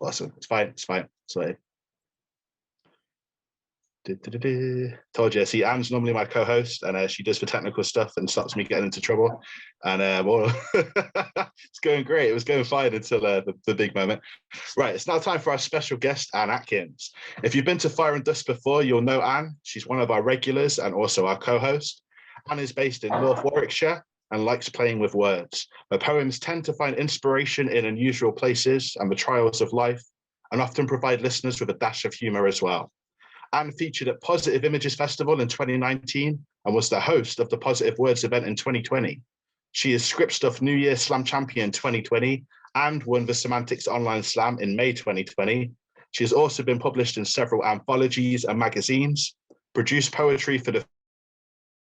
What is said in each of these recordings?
Awesome. It's fine. It's fine. So, told you. See, Anne's normally my co-host, and she does for technical stuff and stops me getting into trouble. And well, it's going great. It was going fine until the big moment. Right, it's now time for our special guest, Ann Atkins. If you've been to Fire and Dust before, you'll know Anne. She's one of our regulars and also our co-host. Anne is based in North Warwickshire and likes playing with words. Her poems tend to find inspiration in unusual places and the trials of life, and often provide listeners with a dash of humour as well. Anne featured at Positive Images Festival in 2019 and was the host of the Positive Words event in 2020. She is Script Stuff New Year Slam Champion 2020 and won the Semantics Online Slam in May 2020. She has also been published in several anthologies and magazines, produced poetry for the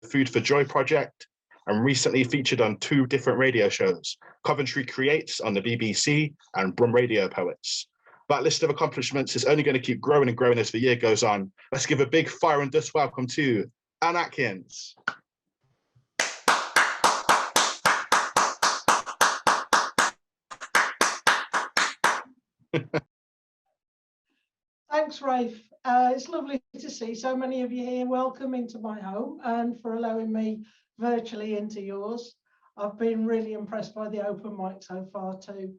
Food for Joy project, and recently featured on 2 different radio shows, Coventry Creates on the BBC and Brum Radio Poets. That list of accomplishments is only going to keep growing and growing as the year goes on. Let's give a big Fire and Dust welcome to Ann Atkins. Thanks, Rafe. It's lovely to see so many of you here. Welcome into my home and for allowing me virtually into yours. I've been really impressed by the open mic so far too.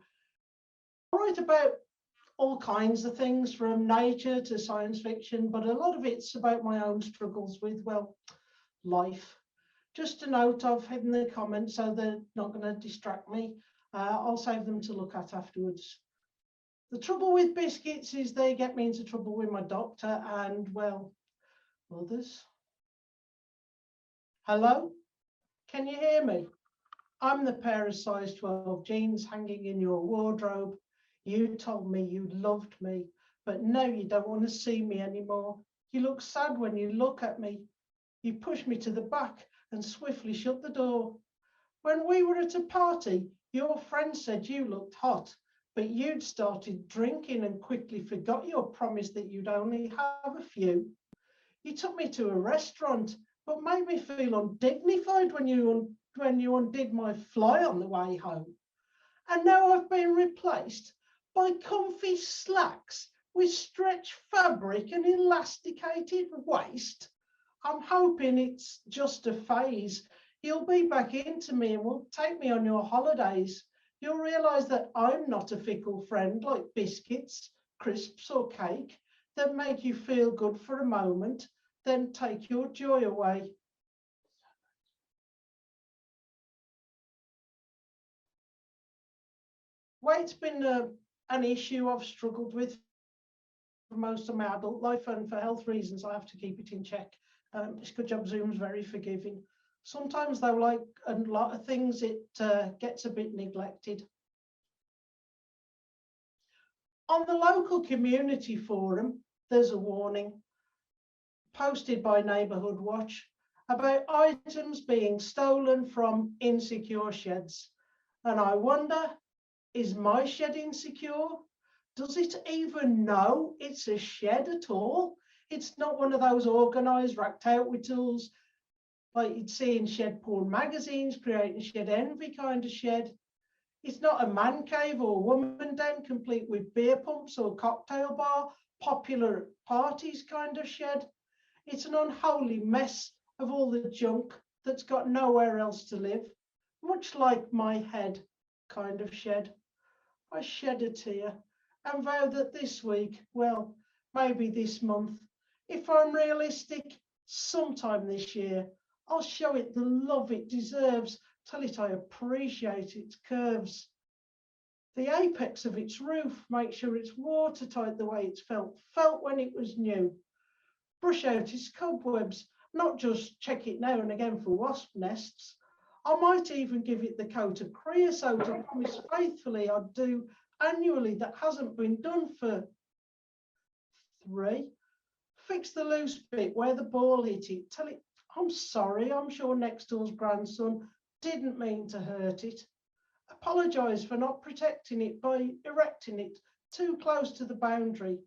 I write about all kinds of things from nature to science fiction, but a lot of it's about my own struggles with, well, life. Just a note, I've hidden the comments so they're not going to distract me. I'll save them to look at afterwards. The trouble with biscuits is they get me into trouble with my doctor and, well, others. Hello? Can you hear me? I'm the pair of size 12 jeans hanging in your wardrobe. You told me you loved me, but now you don't want to see me anymore. You look sad when you look at me. You push me to the back and swiftly shut the door. When we were at a party, your friend said you looked hot, but you'd started drinking and quickly forgot your promise that you'd only have a few. You took me to a restaurant, but made me feel undignified when you undid my fly on the way home. And now I've been replaced by comfy slacks with stretch fabric and elasticated waist. I'm hoping it's just a phase. You'll be back into me and will take me on your holidays. You'll realise that I'm not a fickle friend like biscuits, crisps or cake that make you feel good for a moment, then take your joy away. Weight's been an issue I've struggled with for most of my adult life, and for health reasons I have to keep it in check. It's good job Zoom's very forgiving. Sometimes though, like a lot of things, it gets a bit neglected. On the local community forum, there's a warning posted by Neighbourhood Watch about items being stolen from insecure sheds. And I wonder, is my shed insecure? Does it even know it's a shed at all? It's not one of those organised, racked out with tools like you'd see in shed porn magazines, creating shed envy kind of shed. It's not a man cave or woman den complete with beer pumps or cocktail bar, popular at parties kind of shed. It's an unholy mess of all the junk that's got nowhere else to live, much like my head kind of shed. I shed a tear and vow that this week, well, maybe this month, if I'm realistic, sometime this year, I'll show it the love it deserves, tell it I appreciate its curves. The apex of its roof, make sure it's watertight the way it's felt when it was new. Brush out its cobwebs, not just check it now and again for wasp nests. I might even give it the coat of creosote I promised faithfully I'd do annually that hasn't been done for 3. Fix the loose bit where the ball hit it. Tell it, I'm sorry, I'm sure next door's grandson didn't mean to hurt it. Apologise for not protecting it by erecting it too close to the boundary.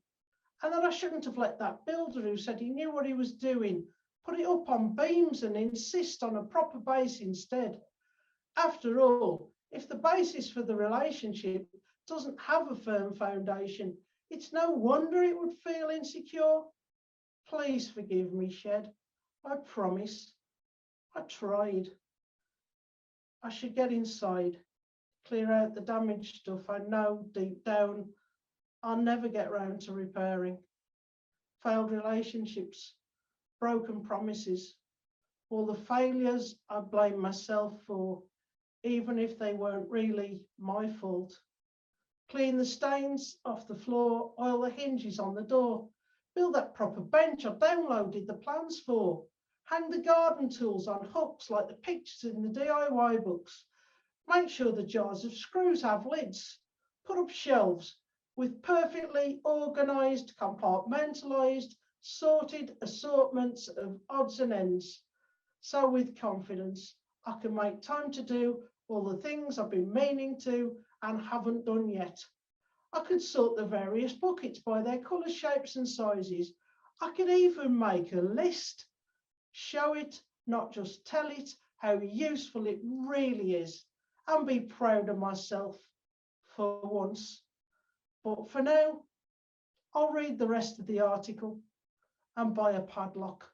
And that I shouldn't have let that builder who said he knew what he was doing put it up on beams and insist on a proper base instead. After all, if the basis for the relationship doesn't have a firm foundation. It's no wonder it would feel insecure. Please forgive me, Shed. I promise. I tried. I should get inside, clear out the damaged stuff I know deep down I'll never get round to repairing. Failed relationships, broken promises, all the failures I blame myself for, even if they weren't really my fault. Clean the stains off the floor, oil the hinges on the door, build that proper bench I downloaded the plans for, hang the garden tools on hooks like the pictures in the DIY books, make sure the jars of screws have lids, put up shelves with perfectly organised, compartmentalised, sorted assortments of odds and ends. So with confidence, I can make time to do all the things I've been meaning to and haven't done yet. I could sort the various buckets by their colours, shapes and sizes. I could even make a list. Show it, not just tell it, how useful it really is, and be proud of myself for once. But for now, I'll read the rest of the article and buy a padlock.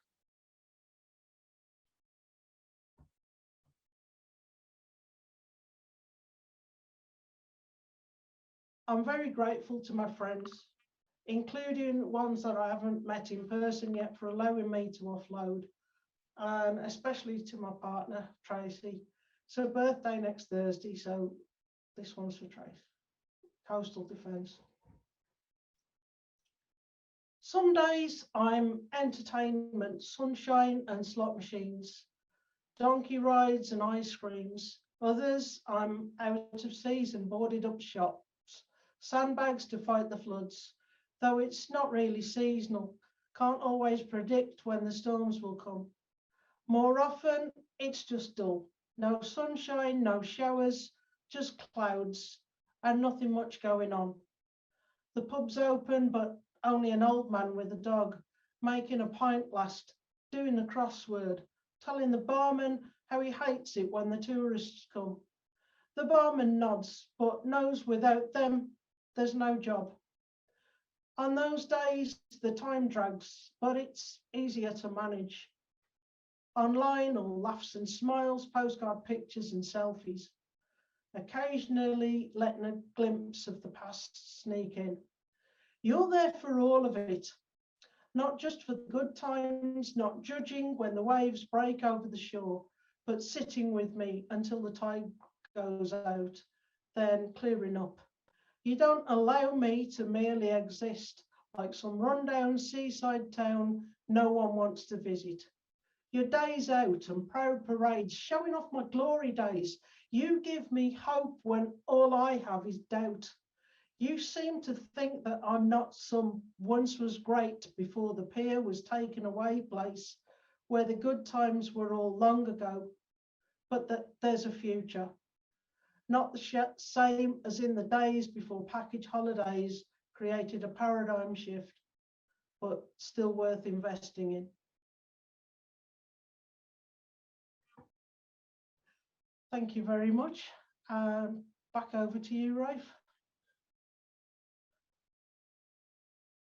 I'm very grateful to my friends, including ones that I haven't met in person yet, for allowing me to offload, and especially to my partner, Tracy. It's her birthday next Thursday, so this one's for Tracy. Coastal Defence. Some days I'm entertainment, sunshine and slot machines, donkey rides and ice creams. Others I'm out of season, boarded up shops, sandbags to fight the floods, though it's not really seasonal. Can't always predict when the storms will come. More often, it's just dull. No sunshine, no showers, just clouds and nothing much going on. The pub's open, but only an old man with a dog, making a pint last, doing the crossword, telling the barman how he hates it when the tourists come. The barman nods, but knows without them, there's no job. On those days, the time drags, but it's easier to manage. Online, all laughs and smiles, postcard pictures and selfies. Occasionally letting a glimpse of the past sneak in. You're there for all of it, not just for the good times, not judging when the waves break over the shore, but sitting with me until the tide goes out, then clearing up. You don't allow me to merely exist like some rundown seaside town no one wants to visit. Your days out and proud parades, showing off my glory days. You give me hope when all I have is doubt. You seem to think that I'm not some once was great before the pier was taken away place where the good times were all long ago, but that there's a future. Not the same as in the days before package holidays created a paradigm shift, but still worth investing in. Thank you very much. Back over to you, Rafe.